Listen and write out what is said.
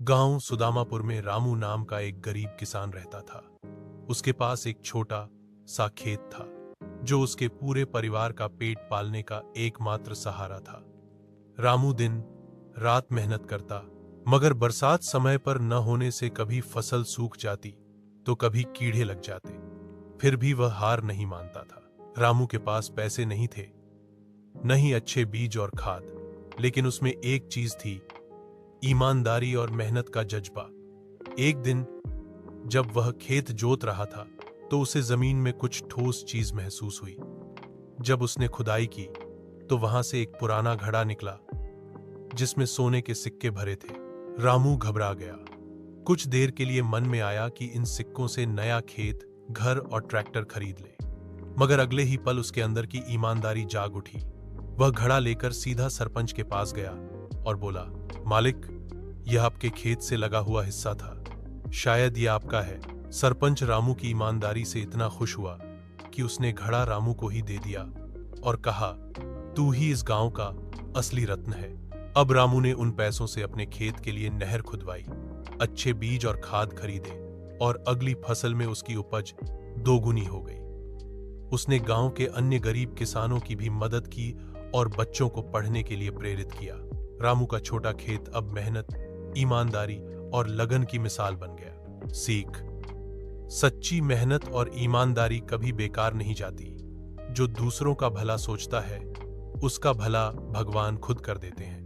गांव सुदामापुर में रामू नाम का एक गरीब किसान रहता था। उसके पास एक छोटा सा खेत था जो उसके पूरे परिवार का पेट पालने का एकमात्र सहारा था। रामू दिन रात मेहनत करता, मगर बरसात समय पर न होने से कभी फसल सूख जाती तो कभी कीड़े लग जाते। फिर भी वह हार नहीं मानता था। रामू के पास पैसे नहीं थे, न ही अच्छे बीज और खाद, लेकिन उसमें एक चीज थी, ईमानदारी और मेहनत का जज्बा। एक दिन जब वह खेत जोत रहा था तो उसे जमीन में कुछ ठोस चीज महसूस हुई। जब उसने खुदाई की तो वहां से एक पुराना घड़ा निकला जिसमें सोने के सिक्के भरे थे। रामू घबरा गया। कुछ देर के लिए मन में आया कि इन सिक्कों से नया खेत, घर और ट्रैक्टर खरीद ले, मगर अगले ही पल उसके अंदर की ईमानदारी जाग उठी। वह घड़ा लेकर सीधा सरपंच के पास गया और बोला, मालिक, यह आपके खेत से लगा हुआ हिस्सा था, शायद यह आपका है। सरपंच रामू की ईमानदारी से इतना खुश हुआ कि उसने घड़ा रामू को ही दे दिया और कहा, तू ही इस गांव का असली रत्न है। अब रामू ने उन पैसों से अपने खेत के लिए नहर खुदवाई, अच्छे बीज और खाद खरीदे और अगली फसल में उसकी उपज दोगुनी हो गई। उसने गांव के अन्य गरीब किसानों की भी मदद की और बच्चों को पढ़ने के लिए प्रेरित किया। रामू का छोटा खेत अब मेहनत, ईमानदारी और लगन की मिसाल बन गया। सीख: सच्ची मेहनत और ईमानदारी कभी बेकार नहीं जाती। जो दूसरों का भला सोचता है, उसका भला भगवान खुद कर देते हैं।